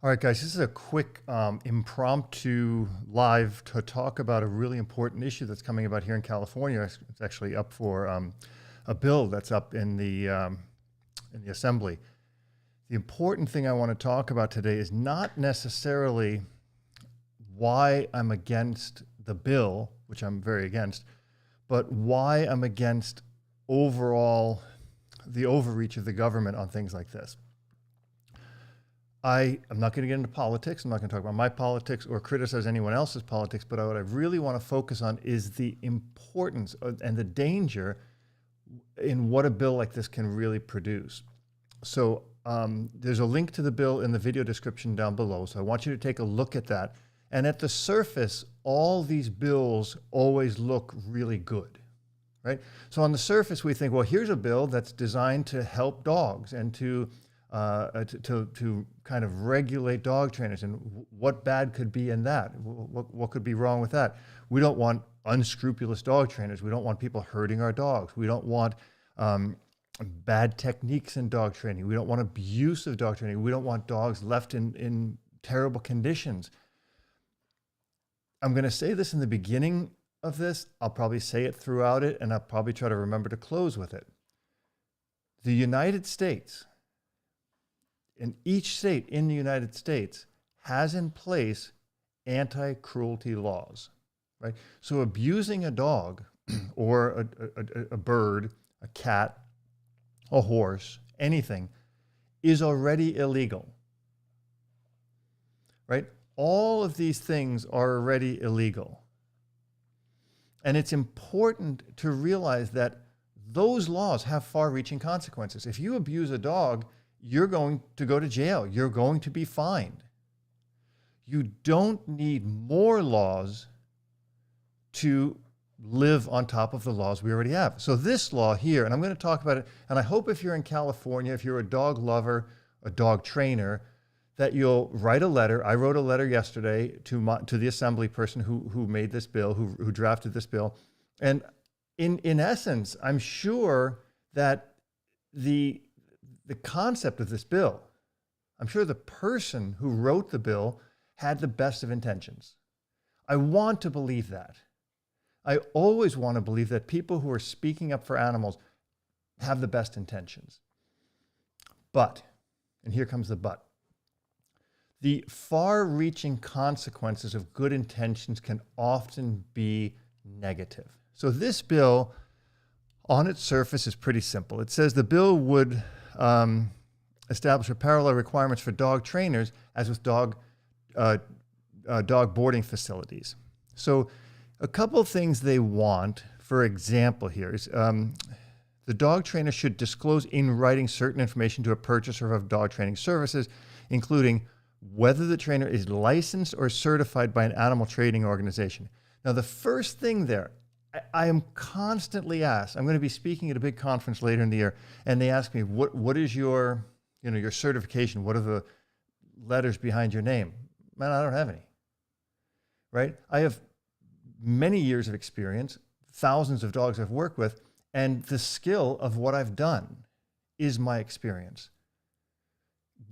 All right, guys, this is a quick impromptu live to talk about a really important issue that's coming about here in California. It's actually up for a bill that's up in the assembly. The important thing I want to talk about today is not necessarily why I'm against the bill, which I'm very against, but why I'm against overall the overreach of the government on things like this. I'm not going to get into politics. I'm not going to talk about my politics or criticize anyone else's politics, but what I really want to focus on is the importance and the danger in what a bill like this can really produce. So there's a link to the bill in the video description down below. So I want you to take a look at that. And at the surface, all these bills always look really good, right? So on the surface, we think, well, here's a bill that's designed to help dogs and to kind of regulate dog trainers, and what bad could be in that? What could be wrong with that? We don't want unscrupulous dog trainers. We don't want people hurting our dogs. We don't want bad techniques in dog training. We don't want abuse of dog training. We don't want dogs left in terrible conditions. I'm going to say this in the beginning of this. I'll probably say it throughout it, and I'll probably try to remember to close with it. The United States, and each state in the United States has in place anti-cruelty laws, right? So abusing a dog or a bird, a cat, a horse, anything is already illegal, right? All of these things are already illegal. And it's important to realize that those laws have far-reaching consequences. If you abuse a dog, you're going to go to jail. You're going to be fined. You don't need more laws to live on top of the laws we already have. So this law here, and I'm going to talk about it, and I hope if you're in California, if you're a dog lover, a dog trainer, that you'll write a letter. I wrote a letter yesterday to the assembly person who made this bill, who drafted this bill. And in essence, I'm sure that the concept of this bill, I'm sure the person who wrote the bill had the best of intentions. I want to believe that. I always want to believe that people who are speaking up for animals have the best intentions. But, and here comes the but, the far-reaching consequences of good intentions can often be negative. So this bill, on its surface, is pretty simple. It says the bill would establish a parallel requirements for dog trainers as with dog boarding facilities. So a couple of things they want, for example, here is the dog trainer should disclose in writing certain information to a purchaser of dog training services, including whether the trainer is licensed or certified by an animal training organization. Now, the first thing there, I am constantly asked, I'm going to be speaking at a big conference later in the year, and they ask me, what is your certification? What are the letters behind your name? Man, I don't have any, right? I have many years of experience, thousands of dogs I've worked with, and the skill of what I've done is my experience.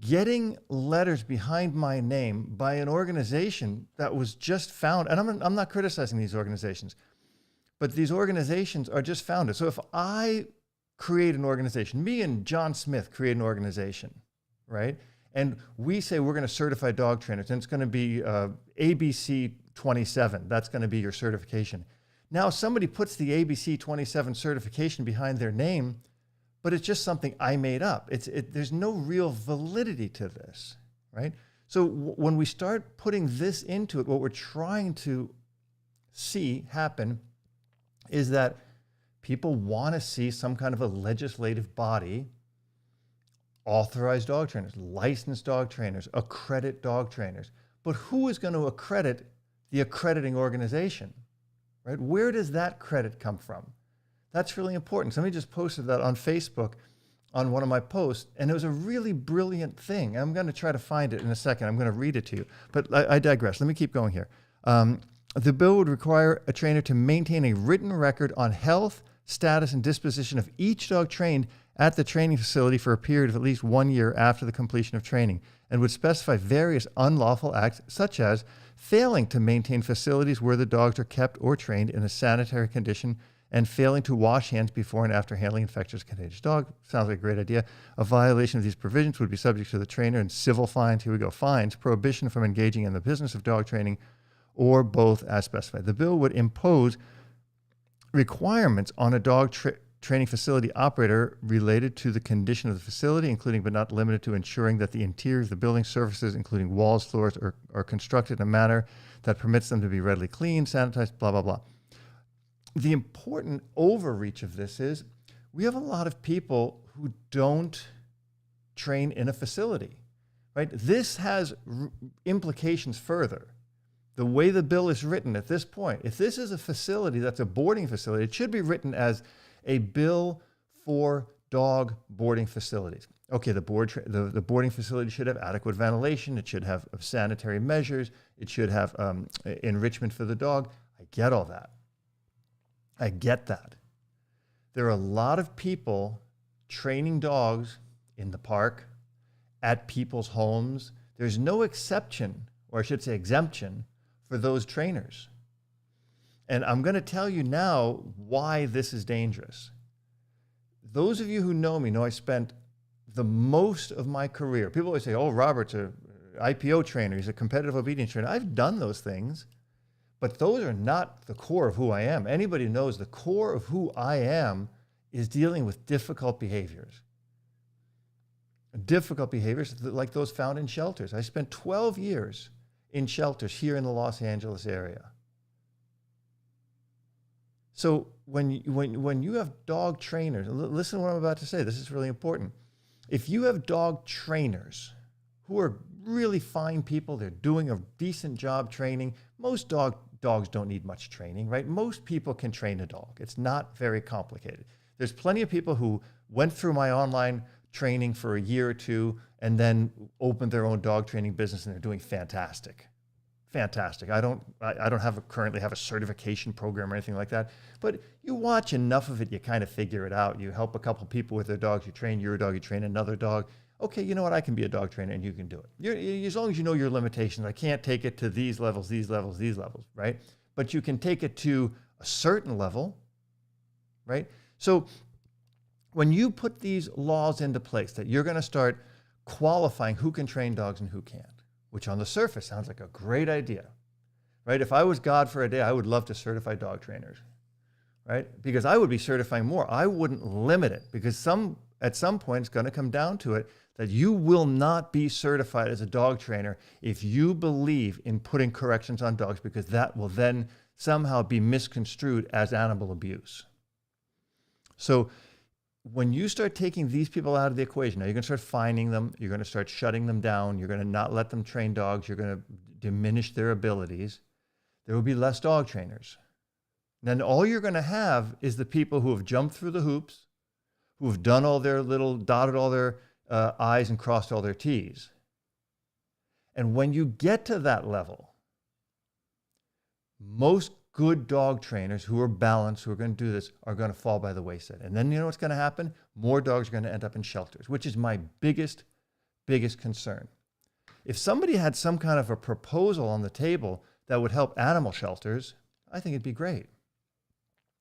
Getting letters behind my name by an organization that was just founded, and I'm not criticizing these organizations, but these organizations are just founded. So if I create an organization, me and John Smith create an organization, right? And we say we're going to certify dog trainers, and it's going to be ABC 27. That's going to be your certification. Now somebody puts the ABC 27 certification behind their name, but it's just something I made up. There's no real validity to this, right? So when we start putting this into it, what we're trying to see happen is that people want to see some kind of a legislative body authorize dog trainers, licensed dog trainers, accredit dog trainers. But who is going to accredit the accrediting organization, right? Where does that credit come from? That's really important. Somebody just posted that on Facebook on one of my posts, and it was a really brilliant thing. I'm going to try to find it in a second. I'm going to read it to you, but I digress. Let me keep going here. The bill would require a trainer to maintain a written record on health, status, and disposition of each dog trained at the training facility for a period of at least 1 year after the completion of training, and would specify various unlawful acts such as failing to maintain facilities where the dogs are kept or trained in a sanitary condition and failing to wash hands before and after handling infectious contagious dog. Sounds like a great idea. A violation of these provisions would be subject to the trainer and civil fines. Here we go. Fines, prohibition from engaging in the business of dog training, or both as specified. The bill would impose requirements on a dog training facility operator related to the condition of the facility, including but not limited to ensuring that the interior of the building surfaces, including walls, floors, are constructed in a manner that permits them to be readily cleaned, sanitized, blah, blah, blah. The important overreach of this is we have a lot of people who don't train in a facility, right? This has implications further. The way the bill is written at this point, if this is a facility that's a boarding facility, it should be written as a bill for dog boarding facilities. Okay, the boarding facility should have adequate ventilation. It should have sanitary measures. It should have enrichment for the dog. I get all that. I get that. There are a lot of people training dogs in the park, at people's homes. There's no exception, or I should say exemption, for those trainers. And I'm going to tell you now why this is dangerous. Those of you who know me know I spent the most of my career. People always say, oh, Robert's an IPO trainer. He's a competitive obedience trainer. I've done those things. But those are not the core of who I am. Anybody who knows the core of who I am is dealing with difficult behaviors. Difficult behaviors like those found in shelters. I spent 12 years in shelters here in the Los Angeles area. So when you have dog trainers, listen to what I'm about to say. This is really important. If you have dog trainers who are really fine people, they're doing a decent job training. Most dogs don't need much training, right? Most people can train a dog. It's not very complicated. There's plenty of people who went through my online training for a year or two and then opened their own dog training business, and they're doing fantastic. Fantastic. I don't currently have a certification program or anything like that, but you watch enough of it, you kind of figure it out. You help a couple people with their dogs, you train your dog, you train another dog. Okay, you know what? I can be a dog trainer and you can do it. As long as you know your limitations, I can't take it to these levels, right? But you can take it to a certain level, right? So when you put these laws into place that you're going to start qualifying who can train dogs and who can't, which on the surface sounds like a great idea, right? If I was God for a day, I would love to certify dog trainers, right? Because I would be certifying more. I wouldn't limit it, because at some point it's going to come down to it that you will not be certified as a dog trainer if you believe in putting corrections on dogs, because that will then somehow be misconstrued as animal abuse. So when you start taking these people out of the equation, now you're going to start fining them, you're going to start shutting them down, you're going to not let them train dogs, you're going to diminish their abilities, there will be less dog trainers. Then all you're going to have is the people who have jumped through the hoops, who have done all their dotted all their I's and crossed all their T's. And when you get to that level, most good dog trainers who are balanced, who are going to do this, are going to fall by the wayside. And then you know what's going to happen? More dogs are going to end up in shelters, which is my biggest concern. If somebody had some kind of a proposal on the table that would help animal shelters, I think it'd be great.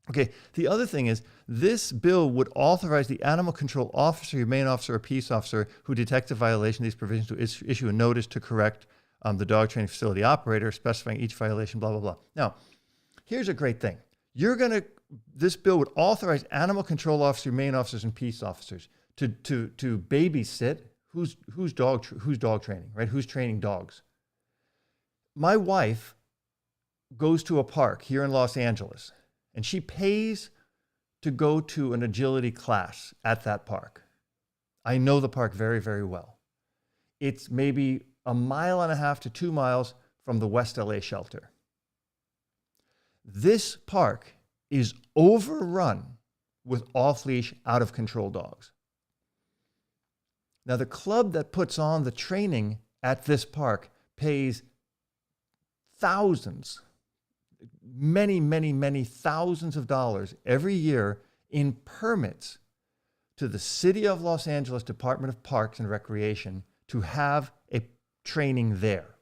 Okay, the other thing is this bill would authorize the animal control officer, humane officer, or peace officer who detects a violation of these provisions to issue a notice to correct the dog training facility operator, specifying each violation, blah, blah, blah. Now, here's a great thing. This bill would authorize animal control officers, humane officers, and peace officers to babysit who's dog training, right? Who's training dogs. My wife goes to a park here in Los Angeles, and she pays to go to an agility class at that park. I know the park very, very well. It's maybe 1.5 miles to 2 miles from the West LA shelter. This park is overrun with off-leash, out-of-control dogs. Now, the club that puts on the training at this park pays thousands, many thousands of dollars every year in permits to the City of Los Angeles Department of Parks and Recreation to have a training there.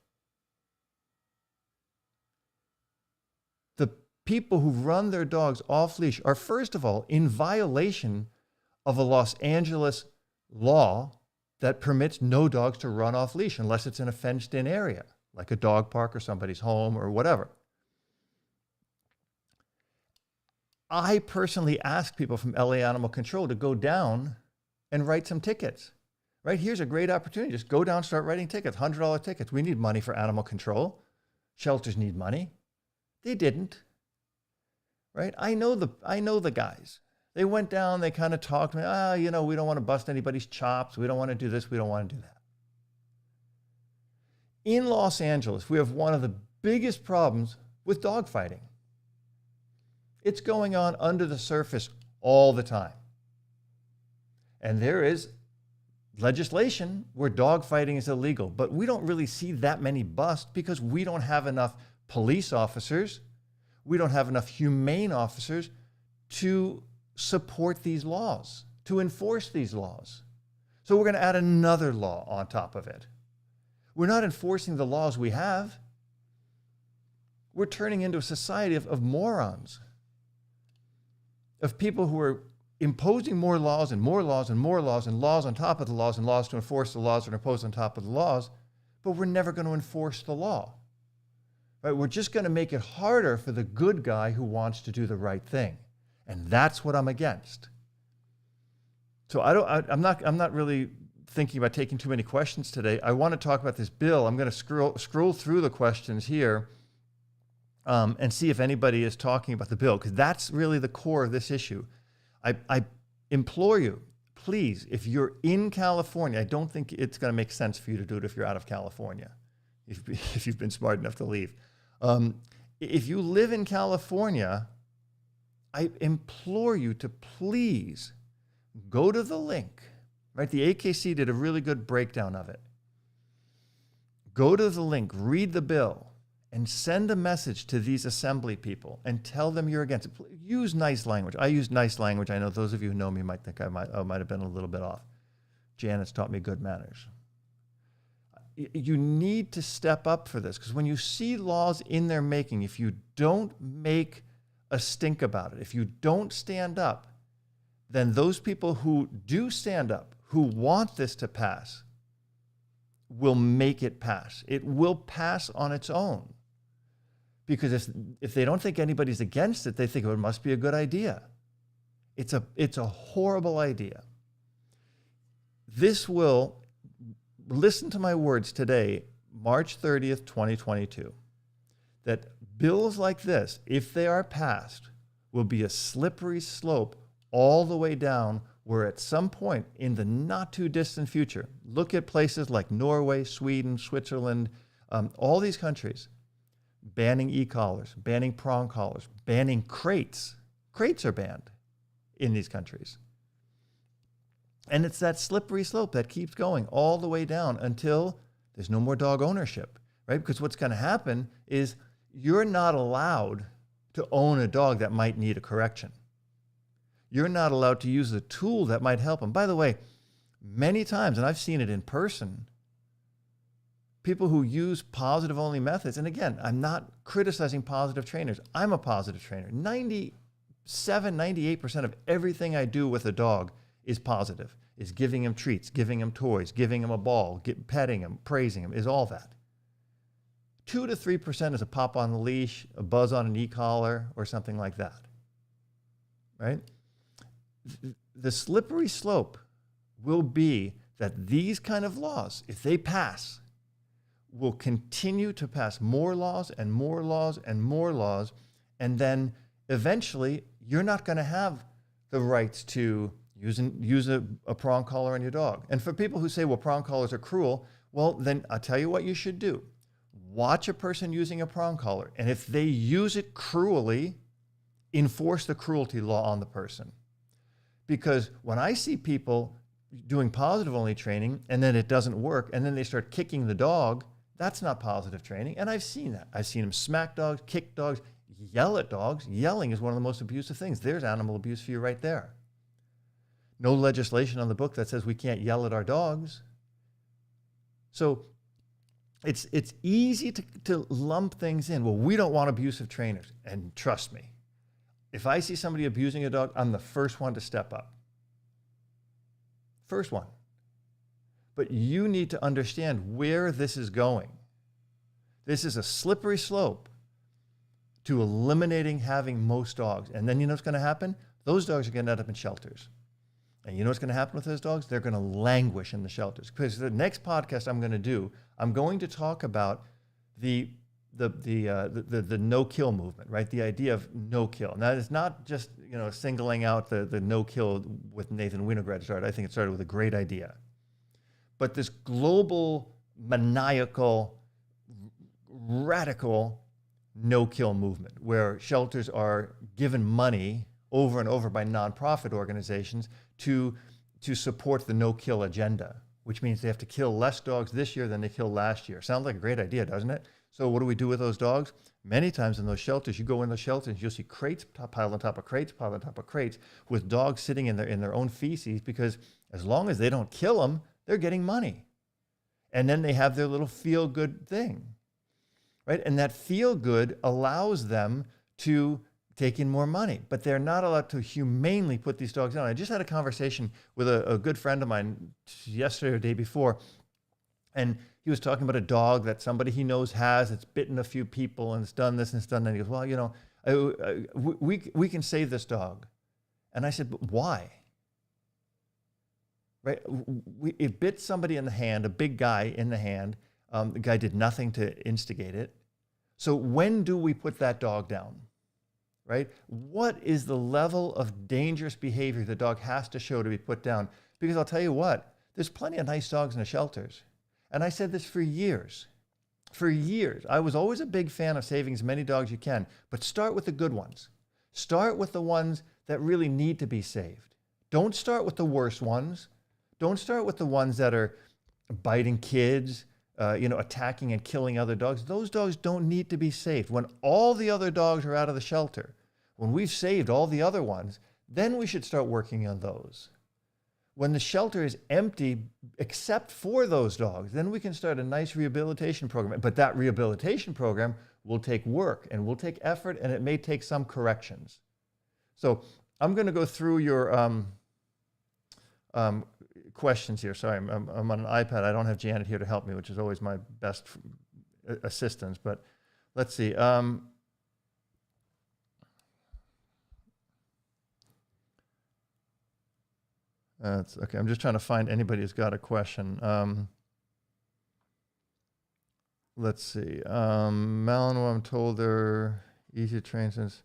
The people who run their dogs off leash are, first of all, in violation of a Los Angeles law that permits no dogs to run off leash unless it's in a fenced in area, like a dog park or somebody's home or whatever. I personally ask people from LA Animal Control to go down and write some tickets. Right? Here's a great opportunity. Just go down, start writing tickets, $100 tickets. We need money for animal control. Shelters need money. They didn't. Right? I know the guys. They went down, they kind of talked to me, we don't want to bust anybody's chops. We don't want to do this. We don't want to do that. In Los Angeles, we have one of the biggest problems with dog fighting. It's going on under the surface all the time. And there is legislation where dog fighting is illegal, but we don't really see that many busts because we don't have enough police officers. We don't have enough humane officers to support these laws, to enforce these laws. So we're going to add another law on top of it. We're not enforcing the laws we have. We're turning into a society of morons, of people who are imposing more laws and more laws and more laws and laws on top of the laws and laws to enforce the laws that are imposed on top of the laws, but we're never going to enforce the law. Right? We're just going to make it harder for the good guy who wants to do the right thing. And that's what I'm against. So I'm not really thinking about taking too many questions today. I want to talk about this bill. I'm going to scroll through the questions here and see if anybody is talking about the bill, because that's really the core of this issue. I implore you, please, if you're in California, I don't think it's going to make sense for you to do it if you're out of California, if you've been smart enough to leave. If you live in California, I implore you to please go to the link, right? The AKC did a really good breakdown of it. Go to the link, read the bill, and send a message to these assembly people and tell them you're against it. Use nice language. I use nice language. I know those of you who know me might think I might have been a little bit off. Janet's taught me good manners. You need to step up for this, because when you see laws in their making, if you don't make a stink about it, if you don't stand up, then those people who do stand up, who want this to pass, will make it pass. It will pass on its own. Because if they don't think anybody's against it, they think, it must be a good idea. It's a horrible idea. This will, listen to my words today, March 30th, 2022, that bills like this, if they are passed, will be a slippery slope all the way down, where at some point in the not too distant future, look at places like Norway, Sweden, Switzerland, all these countries, banning e-collars, banning prong collars, banning crates. Crates are banned in these countries. And it's that slippery slope that keeps going all the way down until there's no more dog ownership, right? Because what's going to happen is you're not allowed to own a dog that might need a correction. You're not allowed to use a tool that might help them. By the way, many times, and I've seen it in person, people who use positive only methods, and again, I'm not criticizing positive trainers. I'm a positive trainer. 97, 98% of everything I do with a dog is positive, is giving him treats, giving him toys, giving him a ball, petting him, praising him, is all that. 2 to 3% is a pop on the leash, a buzz on an e-collar, or something like that, right? The slippery slope will be that these kind of laws, if they pass, will continue to pass more laws and more laws and more laws, and then eventually you're not going to have the rights to use a prong collar on your dog. And for people who say, well, prong collars are cruel, well, then I'll tell you what you should do. Watch a person using a prong collar, and if they use it cruelly, enforce the cruelty law on the person. Because when I see people doing positive only training and then it doesn't work and then they start kicking the dog, that's not positive training. And I've seen that. I've seen them smack dogs, kick dogs, yell at dogs. Yelling is one of the most abusive things. There's animal abuse for you right there. No legislation on the book that says we can't yell at our dogs. So it's easy to lump things in. Well, we don't want abusive trainers. And trust me, if I see somebody abusing a dog, I'm the first one to step up. First one. But you need to understand where this is going. This is a slippery slope to eliminating having most dogs. And then you know what's going to happen? Those dogs are going to end up in shelters. And you know what's going to happen with those dogs? They're going to languish in the shelters. Because the next podcast I'm going to do, I'm going to talk about the no-kill movement, right? The idea of no-kill. And that is not just, you know, singling out the no-kill with Nathan Winograd started. I think it started with a great idea. But this global, maniacal, radical no-kill movement where shelters are given money over and over by nonprofit organizations to support the no-kill agenda, which means they have to kill less dogs this year than they killed last year. Sounds like a great idea, doesn't it? So what do we do with those dogs? Many times in those shelters, you go in the shelters, you'll see crates piled on top of crates, piled on top of crates, with dogs sitting in their own feces, because as long as they don't kill them, they're getting money. And then they have their little feel-good thing, right? And that feel-good allows them to take in more money, but they're not allowed to humanely put these dogs down. I just had a conversation with a good friend of mine yesterday or the day before, and he was talking about a dog that somebody he knows has. It's bitten a few people and it's done this and it's done that. And he goes, well, you know, we can save this dog. And I said, but why? Right? It bit somebody in the hand, a big guy in the hand. The guy did nothing to instigate it. So when do we put that dog down? Right? What is the level of dangerous behavior the dog has to show to be put down? Because I'll tell you what, there's plenty of nice dogs in the shelters. And I said this for years. For years. I was always a big fan of saving as many dogs you can, but start with the good ones. Start with the ones that really need to be saved. Don't start with the worst ones. Don't start with the ones that are biting kids, attacking and killing other dogs. Those dogs don't need to be saved. When all the other dogs are out of the shelter, when we've saved all the other ones, then we should start working on those. When the shelter is empty, except for those dogs, then we can start a nice rehabilitation program. But that rehabilitation program will take work and will take effort, and it may take some corrections. So I'm going to go through your questions here. Sorry, I'm on an iPad. I don't have Janet here to help me, which is always my best assistance. But let's see. That's okay. I'm just trying to find anybody who's got a question. Let's see. Malinois, I'm told they're easy to train since.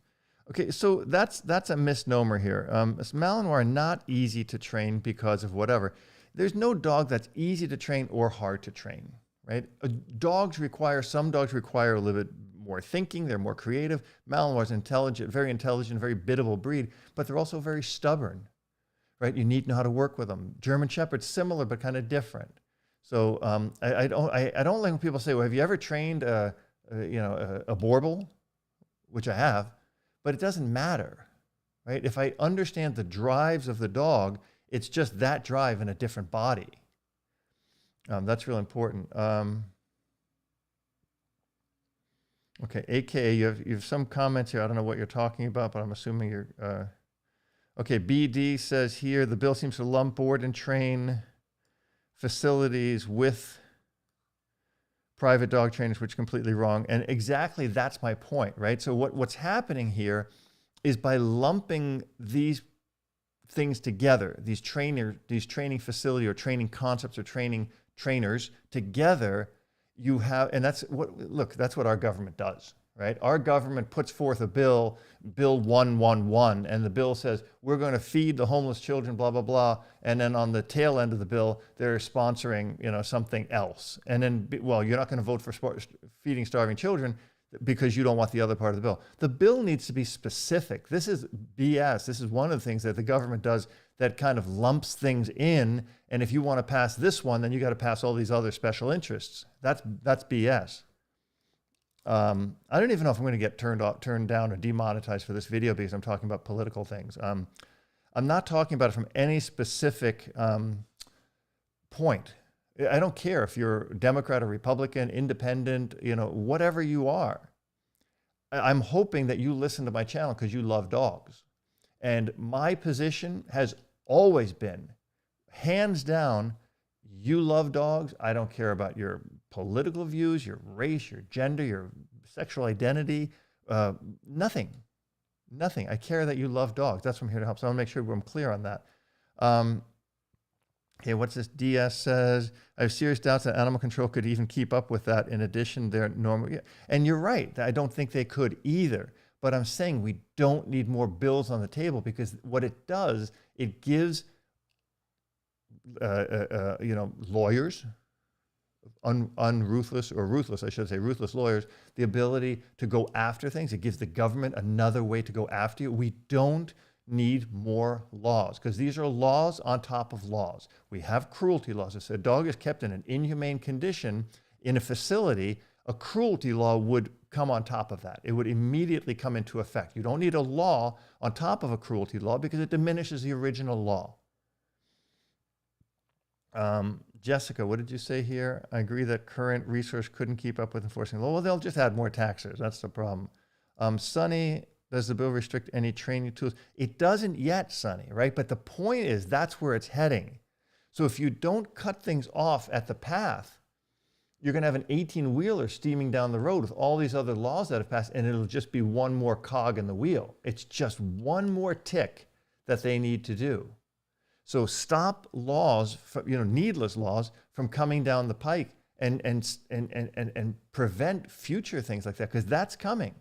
Okay, so that's a misnomer here. Malinois are not easy to train because of whatever. There's no dog that's easy to train or hard to train, right? Some dogs require a little bit more thinking. They're more creative. Malinois is intelligent, very biddable breed, but they're also very stubborn. Right, you need to know how to work with them. German Shepherd's similar but kind of different. So I don't like when people say, "Well, have you ever trained a Borbal?" Which I have, but it doesn't matter, right? If I understand the drives of the dog, it's just that drive in a different body. That's real important. Okay, AKA, you have some comments here. I don't know what you're talking about, but I'm assuming you're. Okay, BD says here, the bill seems to lump board and train facilities with private dog trainers, which is completely wrong. And exactly that's my point, right? So what's happening here is by lumping these things together, these training facility or training concepts or trainers together, you have, and that's what our government does. Right? Our government puts forth a bill 111, and the bill says, we're going to feed the homeless children, blah, blah, blah. And then on the tail end of the bill, they're sponsoring, something else. And then, well, you're not going to vote for feeding starving children because you don't want the other part of the bill. The bill needs to be specific. This is BS. This is one of the things that the government does that kind of lumps things in. And if you want to pass this one, then you got to pass all these other special interests. That's BS. I don't even know if I'm going to get turned down or demonetized for this video because I'm talking about political things. I'm not talking about it from any specific point. I don't care if you're Democrat or Republican, independent, whatever you are. I'm hoping that you listen to my channel because you love dogs. And my position has always been, hands down, you love dogs. I don't care about your political views, your race, your gender, your sexual identity, nothing. I care that you love dogs. That's what I'm here to help. So I want to make sure I'm clear on that. Okay, what's this? DS says, I have serious doubts that animal control could even keep up with that. In addition, they're normal. Yeah. And you're right. I don't think they could either. But I'm saying we don't need more bills on the table, because what it does, it gives, lawyers, ruthless lawyers, the ability to go after things. It gives the government another way to go after you. We don't need more laws, because these are laws on top of laws. We have cruelty laws. If a dog is kept in an inhumane condition in a facility, a cruelty law would come on top of that. It would immediately come into effect. You don't need a law on top of a cruelty law, because it diminishes the original law. Jessica, what did you say here? I agree that current resource couldn't keep up with enforcing the law. Well, they'll just add more taxes. That's the problem. Sonny, does the bill restrict any training tools? It doesn't yet, Sonny, right? But the point is, that's where it's heading. So if you don't cut things off at the path, you're going to have an 18-wheeler steaming down the road with all these other laws that have passed, and it'll just be one more cog in the wheel. It's just one more tick that they need to do. So stop laws, needless laws, from coming down the pike, and prevent future things like that, because that's coming.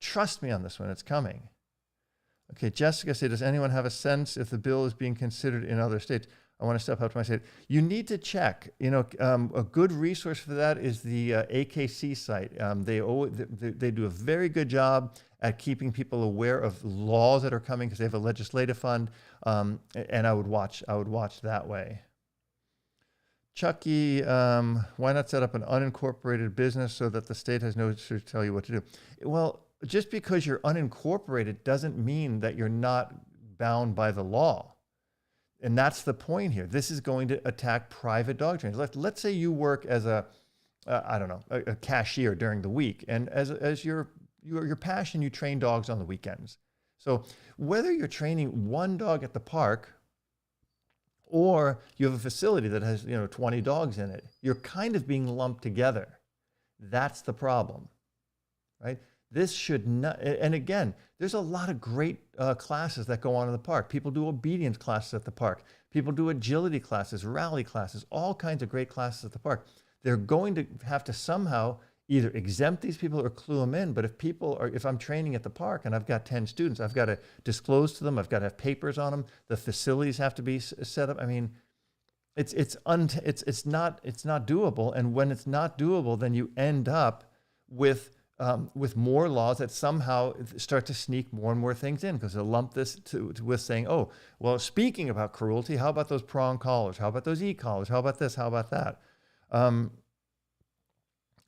Trust me on this one, it's coming. Okay, Jessica said, does anyone have a sense if the bill is being considered in other states? I want to step up to my state. You need to check. A good resource for that is the AKC site. They do a very good job at keeping people aware of laws that are coming, because they have a legislative fund, and I would watch that way. Chucky, why not set up an unincorporated business so that the state has no to tell you what to do? Well, just because you're unincorporated doesn't mean that you're not bound by the law. And that's the point here. This is going to attack private dog trainers. Let's say you work as a cashier during the week, and as your passion, you train dogs on the weekends. So whether you're training one dog at the park, or you have a facility that has 20 dogs in it, you're kind of being lumped together. That's the problem, right? This should not, and again, there's a lot of great classes that go on in the park. People do obedience classes at the park. People do agility classes, rally classes, all kinds of great classes at the park. They're going to have to somehow either exempt these people or clue them in. But if I'm training at the park and I've got 10 students, I've got to disclose to them. I've got to have papers on them. The facilities have to be set up. I mean, it's not doable. And when it's not doable, then you end up with more laws that somehow start to sneak more and more things in, because they'll lump this with saying, oh, well, speaking about cruelty, how about those prong collars? How about those e-collars? How about this? How about that?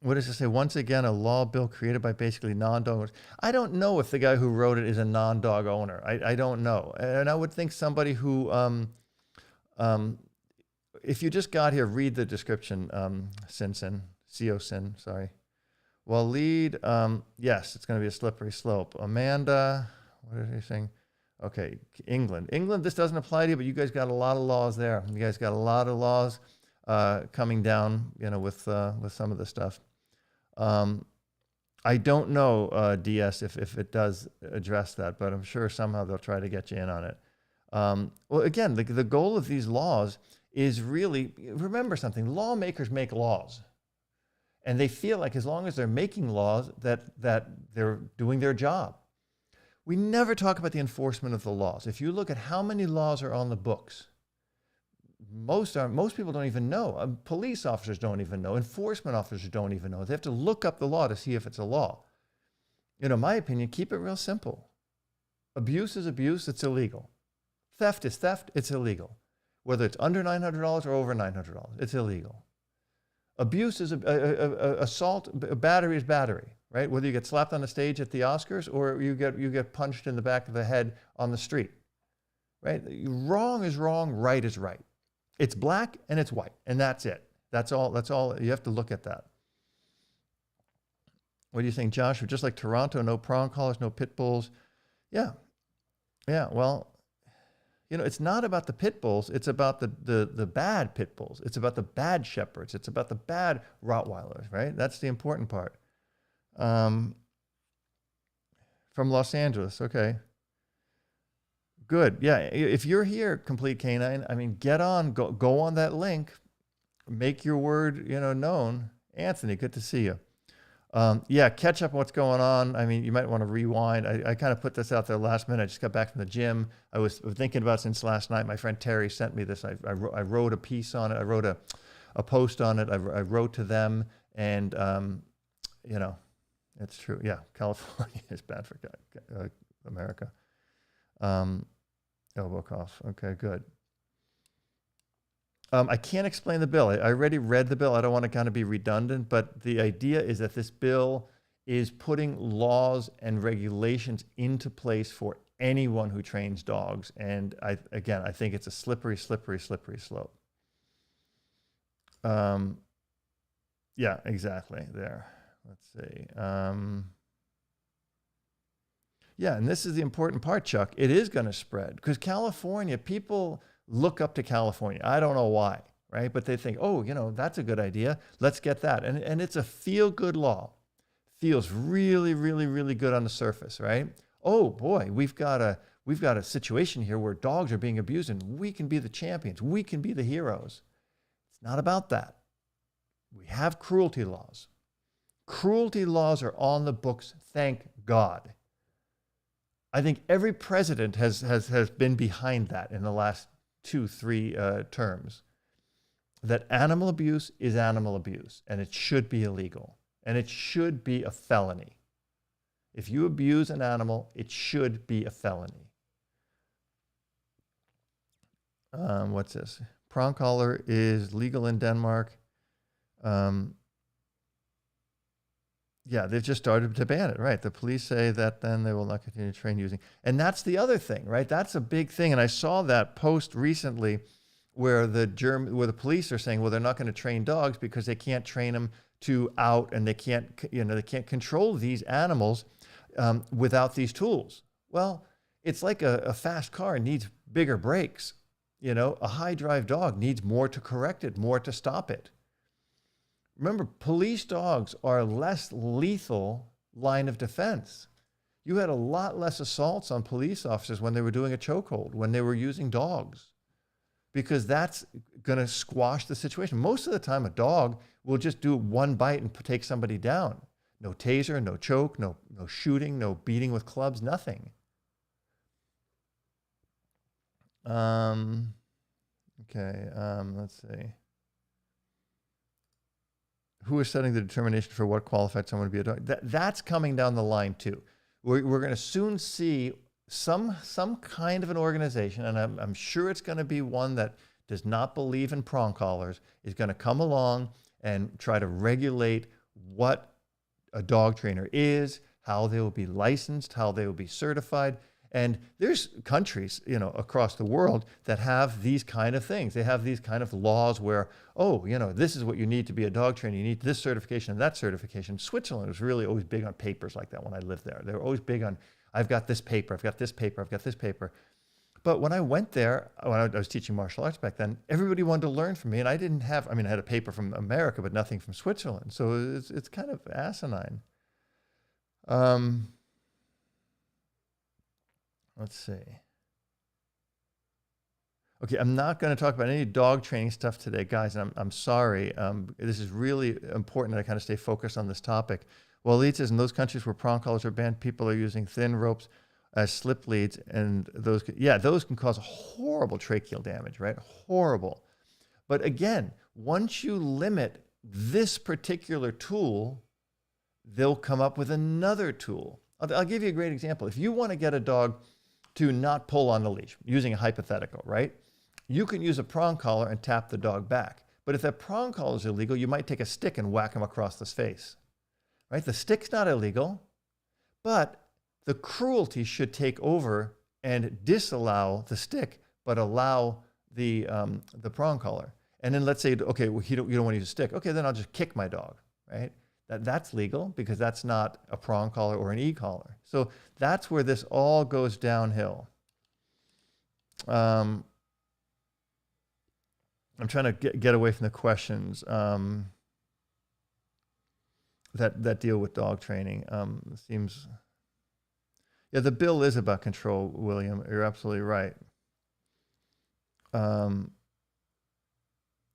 What does it say? Once again, a law bill created by basically non-dog owners. I don't know if the guy who wrote it is a non-dog owner. I don't know. And I would think somebody who, if you just got here, read the description, Sin, sorry. Well, lead, yes, it's going to be a slippery slope. Amanda, what are you saying? Okay, England, this doesn't apply to you, but you guys got a lot of laws there. You guys got a lot of laws coming down, with some of this stuff. I don't know, DS, if it does address that, but I'm sure somehow they'll try to get you in on it. Well, again, the goal of these laws is really, remember something, lawmakers make laws. And they feel like as long as they're making laws, that they're doing their job. We never talk about the enforcement of the laws. If you look at how many laws are on the books, most people don't even know. Police officers don't even know. Enforcement officers don't even know. They have to look up the law to see if it's a law. In my opinion, keep it real simple. Abuse is abuse, it's illegal. Theft is theft, it's illegal. Whether it's under $900 or over $900, it's illegal. Abuse is assault, battery is battery, right? Whether you get slapped on the stage at the Oscars or you get punched in the back of the head on the street. right? Wrong is wrong, right is right. It's black and it's white, and that's it. That's all. You have to look at that. What do you think, Josh? Just like Toronto, no prong collars, no pit bulls. Yeah. Yeah. Well, it's not about the pit bulls. It's about the bad pit bulls. It's about the bad shepherds. It's about the bad Rottweilers, right? That's the important part. From Los Angeles. Okay. Good. Yeah. If you're here, Complete Canine, I mean, get on, go on that link, make your word, known. Anthony, good to see you. Yeah, catch up on what's going on. I mean, you might want to rewind. I kind of put this out there last minute. I just got back from the gym. I was thinking about it since last night. My friend Terry sent me this. I wrote a piece on it. I wrote a post on it. I wrote to them, and it's true. Yeah, California is bad for America. Elbow cough. Okay, good. I can't explain the bill. I already read the bill. I don't want to kind of be redundant, but the idea is that this bill is putting laws and regulations into place for anyone who trains dogs. And I think it's a slippery slope. Yeah, exactly. There. Let's see. Yeah, and this is the important part, Chuck. It is going to spread because California, people look up to California. I don't know why, right? But they think, oh, that's a good idea. Let's get that. And it's a feel-good law. Feels really, really, really good on the surface, right? Oh boy, we've got a situation here where dogs are being abused and we can be the champions. We can be the heroes. It's not about that. We have cruelty laws. Cruelty laws are on the books, thank God. I think every president has been behind that in the last 2-3 terms, that animal abuse is animal abuse and it should be illegal and it should be a felony. If you abuse an animal, it should be a felony. What's this? Prong collar is legal in Denmark. Yeah, they've just started to ban it, right? The police say that then they will not continue to train using. And that's the other thing, right? That's a big thing. And I saw that post recently where the police are saying, well, they're not going to train dogs because they can't train them to out and they can't control these animals without these tools. Well, it's like a fast car needs bigger brakes. A high drive dog needs more to correct it, more to stop it. Remember, police dogs are a less lethal line of defense. You had a lot less assaults on police officers when they were doing a chokehold, when they were using dogs, because that's going to squash the situation. Most of the time, a dog will just do one bite and take somebody down. No taser, no choke, no shooting, no beating with clubs, nothing. Okay, let's see. Who is setting the determination for what qualifies someone to be a dog? That's coming down the line too. We're going to soon see some kind of an organization, and I'm sure it's going to be one that does not believe in prong collars, is going to come along and try to regulate what a dog trainer is, how they will be licensed, how they will be certified. And there's countries, across the world that have these kind of things. They have these kind of laws where, this is what you need to be a dog trainer. You need this certification and that certification. Switzerland was really always big on papers like that when I lived there. They were always big on, I've got this paper, I've got this paper, I've got this paper. But when I went there, when I was teaching martial arts back then, everybody wanted to learn from me. And I had a paper from America, but nothing from Switzerland. So it's kind of asinine. Let's see. Okay, I'm not going to talk about any dog training stuff today, guys, and I'm sorry. This is really important that I kind of stay focused on this topic. Well, Lead says in those countries where prong collars are banned, people are using thin ropes as slip leads, and those can cause horrible tracheal damage, right? Horrible. But again, once you limit this particular tool, they'll come up with another tool. I'll give you a great example. If you want to get a dog to not pull on the leash, using a hypothetical, right? You can use a prong collar and tap the dog back. But if that prong collar is illegal, you might take a stick and whack him across the face, right? The stick's not illegal, but the cruelty should take over and disallow the stick, but allow the prong collar. And then let's say, okay, well, you don't want to use a stick. Okay, then I'll just kick my dog, right? That's legal because that's not a prong collar or an e-collar. So that's where this all goes downhill. I'm trying to get away from the questions that deal with dog training. Seems, yeah, the bill is about control, William. You're absolutely right.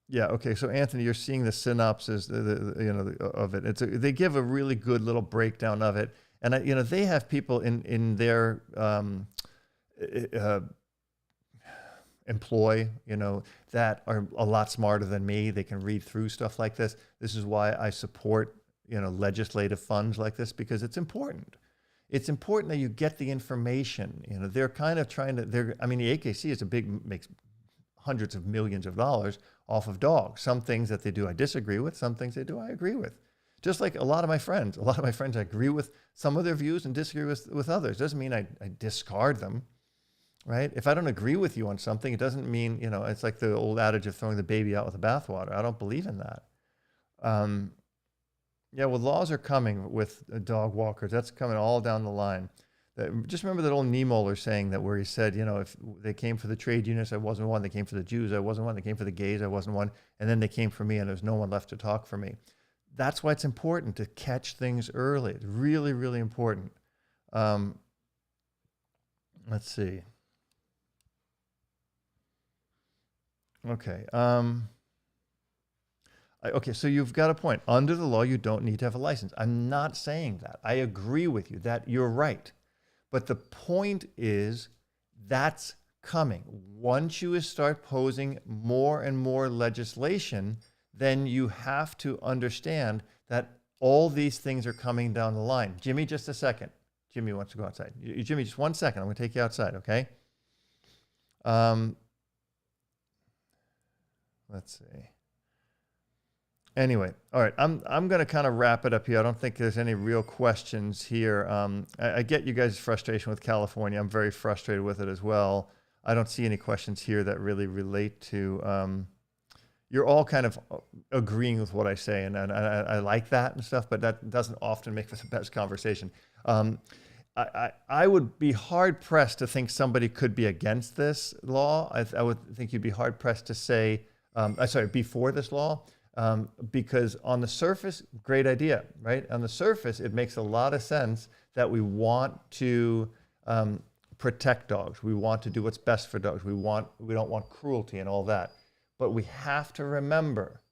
Yeah. Okay. So Anthony, you're seeing the synopsis, of it. They give a really good little breakdown of it, and they have people in their employ, that are a lot smarter than me. They can read through stuff like this. This is why I support, legislative funds like this, because it's important. It's important that you get the information. They're kind of trying to. The AKC is makes hundreds of millions of dollars off of dogs. Some things that they do I disagree with, some things they do I agree with. Just like a lot of my friends I agree with some of their views and disagree with others. Doesn't mean I discard them, right? If I don't agree with you on something, it doesn't mean, it's like the old adage of throwing the baby out with the bathwater. I don't believe in that. Yeah, well, laws are coming with dog walkers. That's coming all down the line. Just remember that old Niemöller saying that, where he said, if they came for the trade unionists, I wasn't one. They came for the Jews, I wasn't one. They came for the gays, I wasn't one. And then they came for me, and there's no one left to talk for me. That's why it's important to catch things early. It's really, really important. Let's see. Okay. Okay, so you've got a point. Under the law, you don't need to have a license. I'm not saying that. I agree with you that you're right. But the point is, that's coming. Once you start posing more and more legislation, then you have to understand that all these things are coming down the line. Jimmy, just a second. Jimmy wants to go outside. Jimmy, just 1 second. I'm going to take you outside, okay? Let's see. Anyway, all right, I'm going to kind of wrap it up here. I don't think there's any real questions here. I get you guys' frustration with California. I'm very frustrated with it as well. I don't see any questions here that really relate to, you're all kind of agreeing with what I say, and I like that and stuff, but that doesn't often make for the best conversation. I would be hard-pressed to think somebody could be against this law. I would think you'd be hard-pressed to say, before this law. Because on the surface, great idea, right? On the surface, it makes a lot of sense that we want to protect dogs. We want to do what's best for dogs. We don't want cruelty and all that. But we have to remember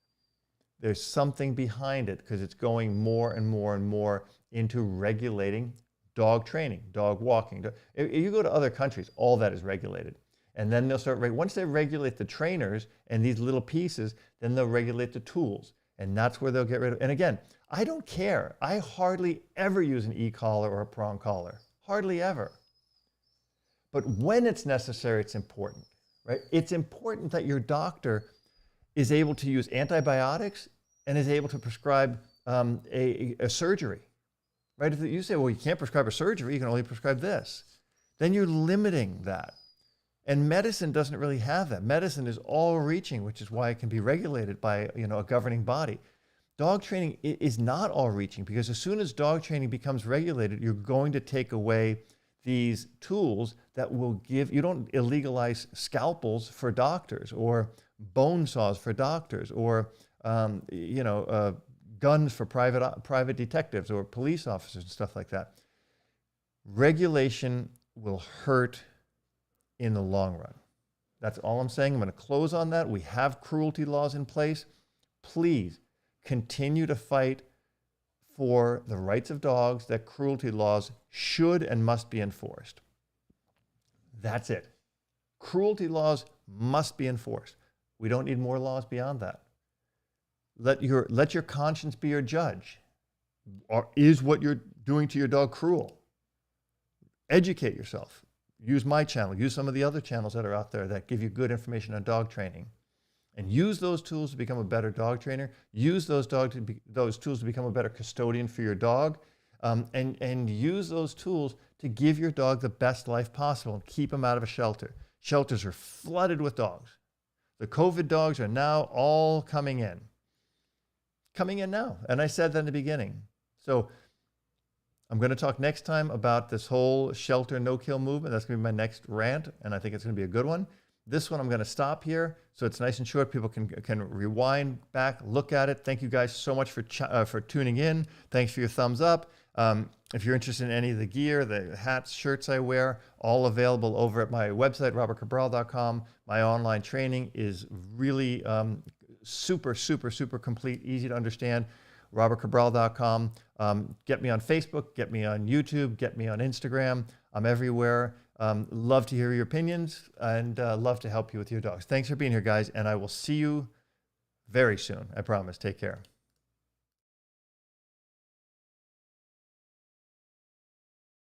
there's something behind it, because it's going more and more and more into regulating dog training, dog walking. If you go to other countries, all that is regulated. And then they'll start, once they regulate the trainers and these little pieces, then they'll regulate the tools. And that's where they'll get rid of, and again, I don't care. I hardly ever use an e-collar or a prong collar. Hardly ever. But when it's necessary, it's important, right? It's important that your doctor is able to use antibiotics and is able to prescribe a surgery, right? If you say, well, you can't prescribe a surgery, you can only prescribe this, then you're limiting that. And medicine doesn't really have that. Medicine is all-reaching, which is why it can be regulated by a governing body. Dog training is not all-reaching, because as soon as dog training becomes regulated, you're going to take away these tools that will give. You don't illegalize scalpels for doctors, or bone saws for doctors, or guns for private detectives or police officers and stuff like that. Regulation will hurt in the long run. That's all I'm saying. I'm going to close on that. We have cruelty laws in place. Please continue to fight for the rights of dogs, that cruelty laws should and must be enforced. That's it. Cruelty laws must be enforced. We don't need more laws beyond that. Let your conscience be your judge. Or is what you're doing to your dog cruel? Educate yourself. Use my channel. Use some of the other channels that are out there that give you good information on dog training. And use those tools to become a better dog trainer. Use those tools to become a better custodian for your dog. and use those tools to give your dog the best life possible and keep them out of a shelter. Shelters are flooded with dogs. The COVID dogs are now all coming in now. And I said that in the beginning. So I'm going to talk next time about this whole shelter no-kill movement. That's going to be my next rant, and I think it's going to be a good one. This one I'm going to stop here, so it's nice and short. People can rewind back, look at it. Thank you guys so much for tuning in. Thanks for your thumbs up. If you're interested in any of the gear, the hats, shirts I wear, all available over at my website, robertcabral.com. My online training is really super complete, easy to understand. robertcabral.com. Get me on Facebook, get me on YouTube, get me on Instagram. I'm everywhere. Love to hear your opinions and love to help you with your dogs. Thanks for being here, guys, and I will see you very soon. I promise. Take care.